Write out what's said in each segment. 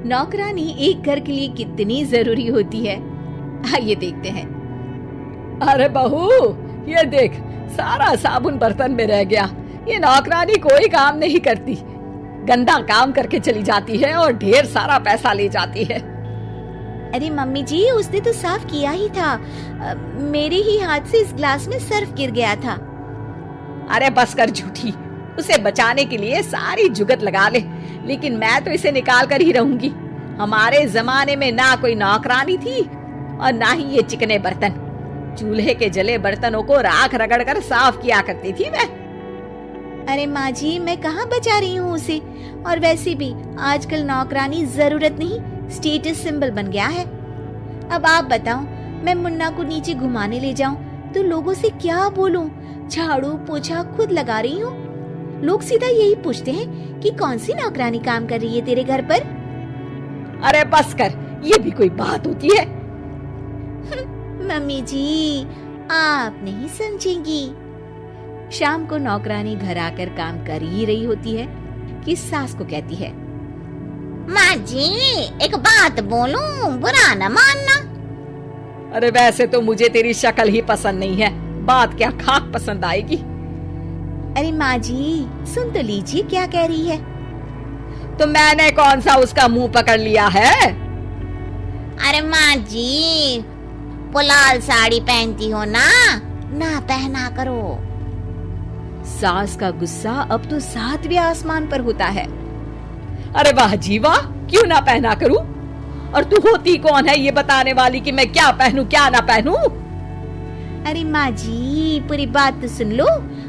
नौकरानी एक घर के लिए कितनी जरूरी होती है, आइए देखते हैं। अरे बहू, ये देख, सारा साबुन बर्तन में रह गया। ये नौकरानी कोई काम नहीं करती, गंदा काम करके चली जाती है और ढेर सारा पैसा ले जाती है। अरे मम्मी जी, उसने तो साफ किया ही था। मेरे ही हाथ से इस ग्लास में सर्फ गिर गया था। अरे बस कर झूठी, उसे बचाने के लिए सारी जुगत लगा ले, लेकिन मैं तो इसे निकाल कर ही रहूंगी। हमारे जमाने में ना कोई नौकरानी थी और ना ही ये चिकने बर्तन। चूल्हे के जले बर्तनों को राख रगड़ कर साफ किया करती थी मैं। अरे माँ जी, मैं कहाँ बचा रही हूँ उसे। और वैसे भी आजकल नौकरानी जरूरत नहीं, स्टेटस सिंबल बन गया है। अब आप बताओ, मैं मुन्ना को नीचे घुमाने ले जाऊं तो लोगों से क्या बोलूं? झाड़ू पोछा खुद लगा रही हूँ। लोग सीधा यही पूछते हैं कि कौन सी नौकरानी काम कर रही है तेरे घर पर। अरे बस कर, ये भी कोई बात होती है? मम्मी जी, आप नहीं समझेंगी। शाम को नौकरानी घर आकर काम कर ही रही होती है कि सास को कहती है, माँ जी, एक बात बोलूं, बुरा न मानना। अरे वैसे तो मुझे तेरी शक्ल ही पसंद नहीं है, बात क्या खाक पसंद आएगी। अरे माँ जी, सुन तो लीजिए क्या कह रही है। तो मैंने कौन सा उसका मुंह पकड़ लिया है? अरे माँ जी, वो लाल साड़ी पहनती हो ना पहना करो। सास का गुस्सा अब तो 7वें आसमान पर होता है। अरे वाह जी वाह, क्यों ना पहना करूं? और तू होती कौन है ये बताने वाली कि मैं क्या पहनूं क्या ना पहनूं? अरे माँ जी, पूरी बात तो सुन लो,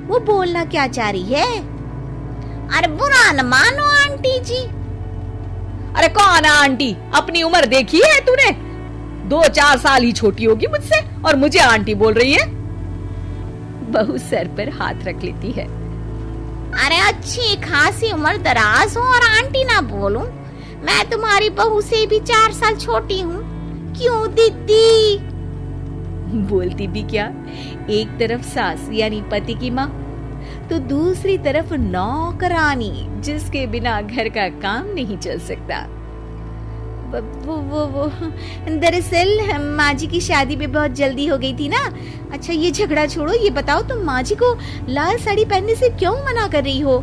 वो बोलना क्या चाह रही है। अरे बुरा न मानो आंटी जी। अरे कौन है आंटी? अपनी उम्र देखी है तूने? 2-4 साल ही छोटी होगी मुझसे और मुझे आंटी बोल रही है। बहू सर पर हाथ रख लेती है। अरे अच्छी खासी उम्र दराज हो और आंटी ना बोलूं? मैं तुम्हारी बहू से भी 4 साल छोटी हूँ। क्यों दीदी? बोलती भी क्या, एक तरफ सास यानी पति की माँ, तो दूसरी तरफ नौकरानी जिसके बिना घर का काम नहीं चल सकता। वो दरअसल माँ जी की शादी भी बहुत जल्दी हो गई थी ना। अच्छा ये झगड़ा छोड़ो, ये बताओ तुम माँ जी को लाल साड़ी पहनने से क्यों मना कर रही हो?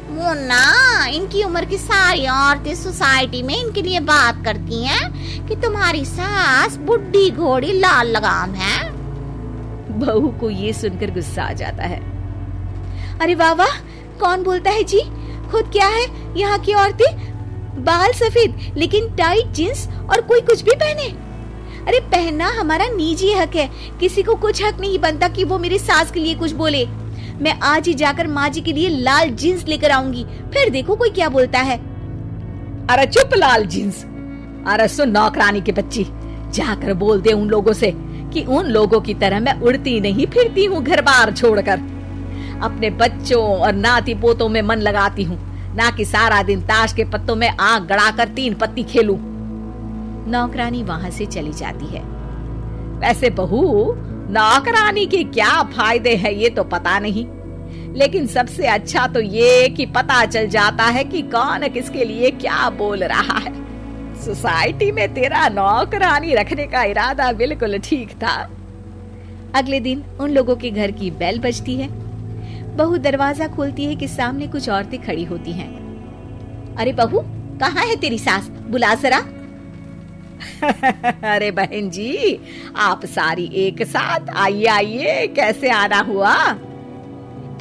वो ना, इनकी उम्र की सारी औरतें सोसाइटी में इनके लिए बात करती हैं कि तुम्हारी सास बुढ़ी घोड़ी लाल लगाम है। बहू को ये सुनकर गुस्सा आ जाता है। अरे वाह वाह, कौन बोलता है जी? खुद क्या है यहाँ की औरतें, बाल सफेद लेकिन टाइट जींस और कोई कुछ भी पहने। अरे पहनना हमारा निजी हक है, किसी को कुछ हक नहीं बनता कि वो मेरी सास के लिए कुछ बोले। मैं आज ही जाकर माँ जी के लिए लाल जींस लेकर आऊंगी, फिर देखो कोई क्या बोलता है। अरे चुप लाल जींस। अरे सुन नौकरानी की बच्ची, जाकर बोल दे उन लोगों से कि उन लोगों की तरह मैं उड़ती नहीं फिरती हूँ घर बार छोड़कर। अपने बच्चों और नाती पोतों में मन लगाती हूँ, ना कि सारा दिन ताश के पत्तों में आंख गड़ाकर 3 पत्ती खेलूं। नौकरानी वहां से चली जाती है। वैसे बहू, नौकरानी के क्या फायदे हैं ये तो पता नहीं, लेकिन सबसे अच्छा तो ये कि पता चल जाता है कि कौन किसके लिए क्या बोल रहा है। सोसाइटी में तेरा नौकरानी रखने का इरादा बिल्कुल ठीक था। अगले दिन उन लोगों के घर की बेल बजती है। बहू दरवाजा खोलती है कि सामने कुछ औरतें खड़ी होती हैं। अरे बहू, कहाँ है तेरी सास? बुला जरा। अरे बहन जी, आप सारी एक साथ आइए आइए, कैसे आना हुआ?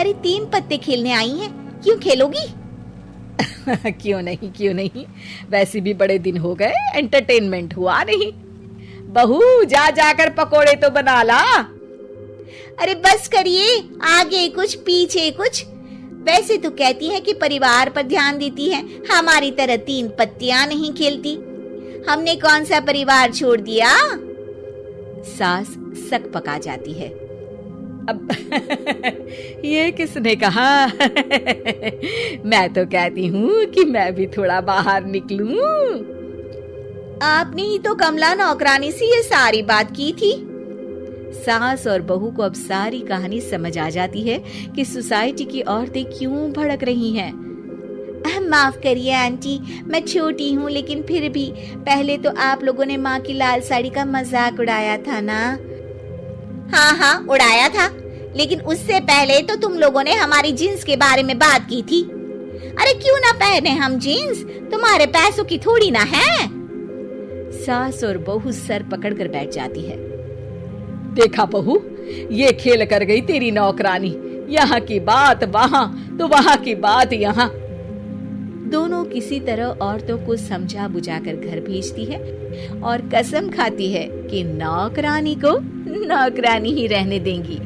अरे 3 पत्ते खेलने आई हैं, क्यों खेलोगी? क्यों नहीं, वैसे भी बड़े दिन हो गए, एंटरटेनमेंट हुआ नहीं। बहू जा जाकर पकोड़े तो बना ला। अरे बस करिए, आगे कुछ पीछे कुछ। वैसे तो कहती है कि परिवार पर ध्यान देती है, हमारी तरह 3 पत्तियां नहीं खेलती। हमने कौन सा परिवार छोड़ दिया? सास सक पका जाती है। अब ये किसने कहा? मैं तो कहती हूँ कि मैं भी थोड़ा बाहर निकलूं। आपने ही तो कमला नौकरानी से ये सारी बात की थी। सास और बहू को अब सारी कहानी समझ आ जाती है कि सोसाइटी की औरतें क्यों भड़क रही हैं। माफ करिए आंटी, मैं छोटी हूँ लेकिन फिर भी पहले तो आप लोगों ने माँ की लाल साड़ी का मजाक उड़ाया था ना। हाँ हाँ उड़ाया था, लेकिन उससे पहले तो तुम लोगों ने हमारी जीन्स के बारे में बात की थी। अरे क्यों ना पहने हम जीन्स, तुम्हारे पैसों की थोड़ी ना है। सास और बहू सर पकड़कर बैठ जाती है। देखा बहू, ये खेल कर गई तेरी नौकरानी। यहाँ की बात वहाँ तो वहाँ की बात यहाँ। दोनों किसी तरह औरतों को समझा बुझाकर घर भेजती है और कसम खाती है कि नौकरानी को नौकरानी ही रहने देंगी।